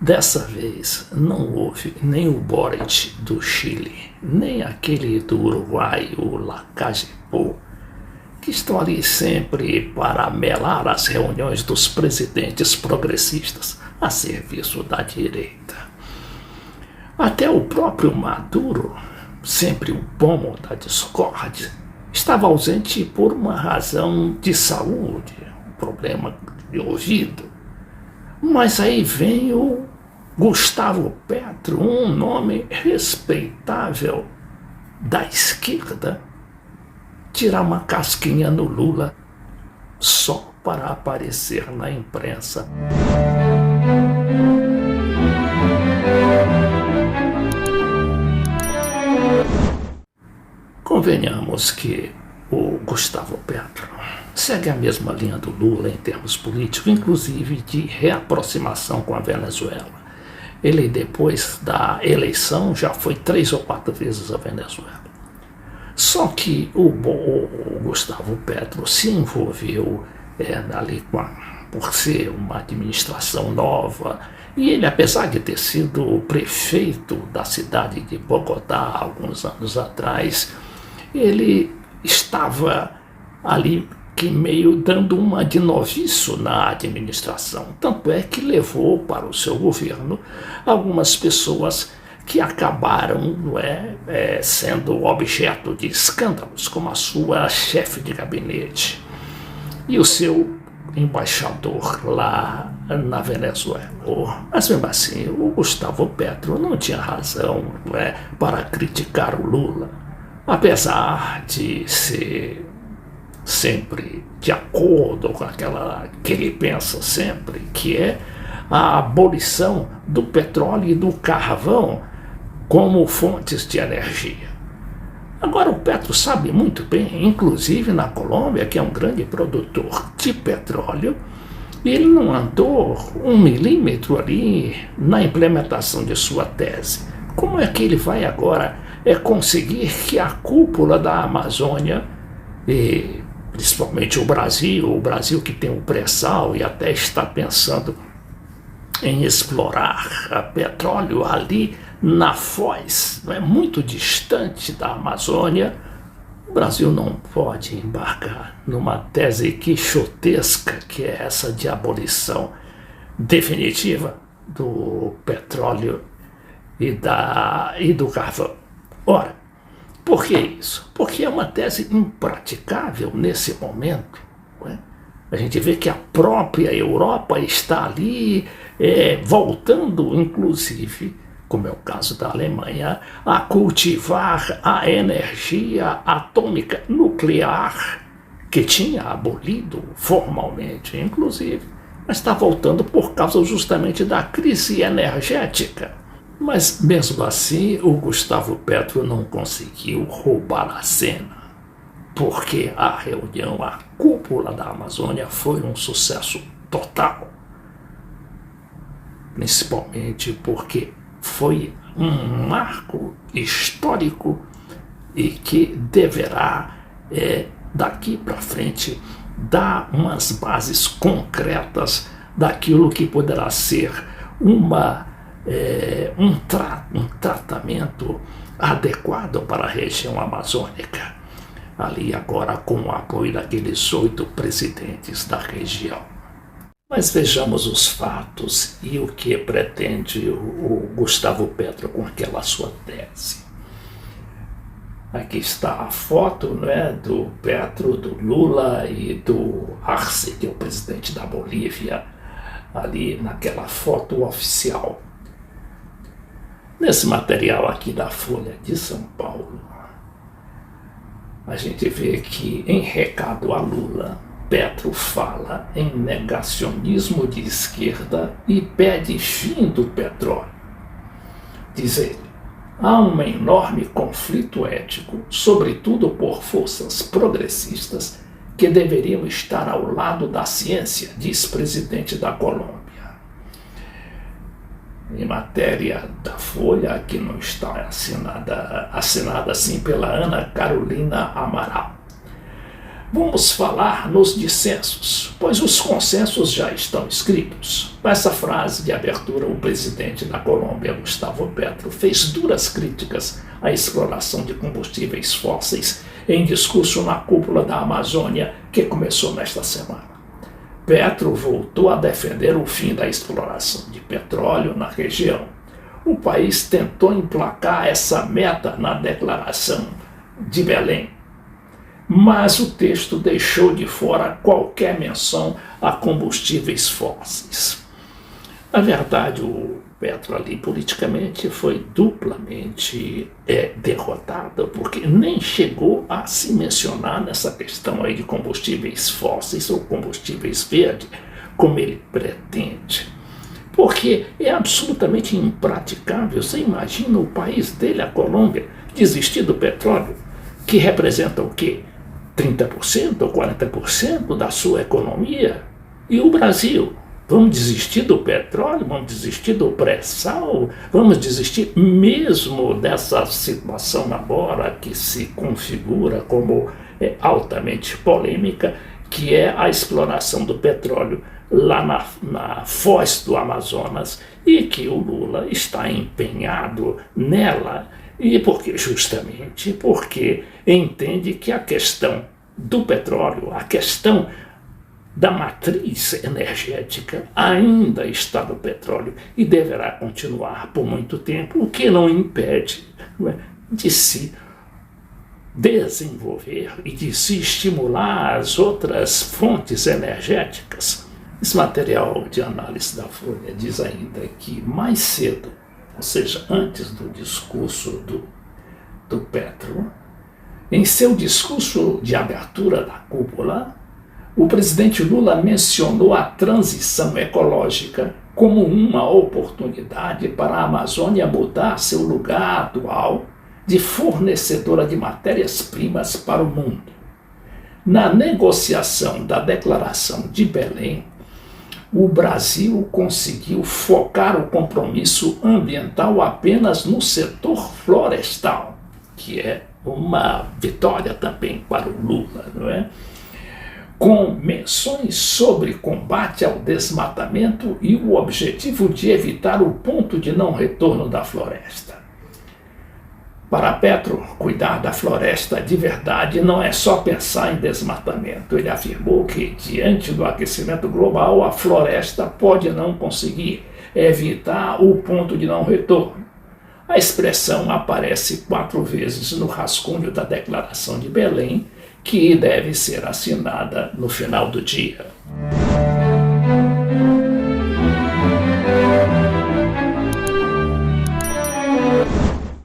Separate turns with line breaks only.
Dessa vez não houve nem o Boric do Chile, nem aquele do Uruguai, o Lacajepô, que estão ali sempre para melar as reuniões dos presidentes progressistas a serviço da direita. Até o próprio Maduro, sempre o pomo da discórdia, estava ausente por uma razão de saúde, um problema de ouvido. Mas aí vem o Gustavo Petro, um nome respeitável da esquerda, tirar uma casquinha no Lula só para aparecer na imprensa. Convenhamos que o Gustavo Petro segue a mesma linha do Lula em termos políticos, inclusive de reaproximação com a Venezuela. Ele, depois da eleição, já foi 3 ou 4 vezes à Venezuela. Só que o Gustavo Petro se envolveu ali por ser uma administração nova, e ele, apesar de ter sido prefeito da cidade de Bogotá alguns anos atrás, ele estava ali que meio dando uma de noviço na administração. Tanto é que levou para o seu governo algumas pessoas que acabaram sendo objeto de escândalos, como a sua chefe de gabinete e o seu embaixador lá na Venezuela. Mas mesmo assim, o Gustavo Petro não tinha razão para criticar o Lula, apesar de ser sempre de acordo com aquela que ele pensa sempre, que é a abolição do petróleo e do carvão como fontes de energia. Agora, o Petro sabe muito bem, inclusive na Colômbia, que é um grande produtor de petróleo, ele não andou 1 milímetro ali na implementação de sua tese. Como é que ele vai agora conseguir que a cúpula da Amazônia, e principalmente o Brasil que tem o pré-sal e até está pensando em explorar petróleo ali na Foz, muito distante da Amazônia, o Brasil não pode embarcar numa tese quixotesca, que é essa de abolição definitiva do petróleo e do carvão. Ora, por que isso? Porque é uma tese impraticável nesse momento. A gente vê que a própria Europa está ali voltando, inclusive, como é o caso da Alemanha, a cultivar a energia atômica nuclear, que tinha abolido formalmente, inclusive, mas está voltando por causa justamente da crise energética. Mas, mesmo assim, o Gustavo Petro não conseguiu roubar a cena, porque a reunião, a cúpula da Amazônia, foi um sucesso total. Principalmente porque foi um marco histórico e que deverá, daqui para frente, dar umas bases concretas daquilo que poderá ser um tratamento adequado para a região amazônica, ali agora com o apoio daqueles 8 presidentes da região. Mas vejamos os fatos e o que pretende o Gustavo Petro com aquela sua tese. Aqui está a foto do Petro, do Lula e do Arce, que é o presidente da Bolívia, ali naquela foto oficial. Nesse material aqui da Folha de São Paulo, a gente vê que, em recado a Lula, Petro fala em negacionismo de esquerda e pede fim do petróleo. Diz ele, há um enorme conflito ético, sobretudo por forças progressistas, que deveriam estar ao lado da ciência, diz presidente da Colômbia. Em matéria da Folha, que não está assinada assim pela Ana Carolina Amaral. Vamos falar nos dissensos, pois os consensos já estão escritos. Com essa frase de abertura, o presidente da Colômbia, Gustavo Petro, fez duras críticas à exploração de combustíveis fósseis em discurso na cúpula da Amazônia, que começou nesta semana. Petro voltou a defender o fim da exploração de petróleo na região. O país tentou emplacar essa meta na Declaração de Belém, mas o texto deixou de fora qualquer menção a combustíveis fósseis. Na verdade, o Petro ali politicamente foi duplamente derrotado, porque nem chegou a se mencionar nessa questão aí de combustíveis fósseis ou combustíveis verdes, como ele pretende. Porque é absolutamente impraticável. Você imagina o país dele, a Colômbia, desistir do petróleo, que representa o quê? 30% ou 40% da sua economia? E o Brasil? Vamos desistir do petróleo? Vamos desistir do pré-sal? Vamos desistir mesmo dessa situação agora que se configura como altamente polêmica, que é a exploração do petróleo lá na foz do Amazonas, e que o Lula está empenhado nela, e justamente porque entende que a questão do petróleo, a questão da matriz energética ainda está no petróleo e deverá continuar por muito tempo, o que não impede de se desenvolver e de se estimular as outras fontes energéticas. Esse material de análise da Folha diz ainda que mais cedo, ou seja, antes do discurso do Petro, em seu discurso de abertura da cúpula, o presidente Lula mencionou a transição ecológica como uma oportunidade para a Amazônia mudar seu lugar atual de fornecedora de matérias-primas para o mundo. Na negociação da Declaração de Belém, o Brasil conseguiu focar o compromisso ambiental apenas no setor florestal, que é uma vitória também para o Lula, não é? Com menções sobre combate ao desmatamento e o objetivo de evitar o ponto de não retorno da floresta. Para Petro, cuidar da floresta de verdade não é só pensar em desmatamento. Ele afirmou que, diante do aquecimento global, a floresta pode não conseguir evitar o ponto de não retorno. A expressão aparece 4 vezes no rascunho da Declaração de Belém, que deve ser assinada no final do dia.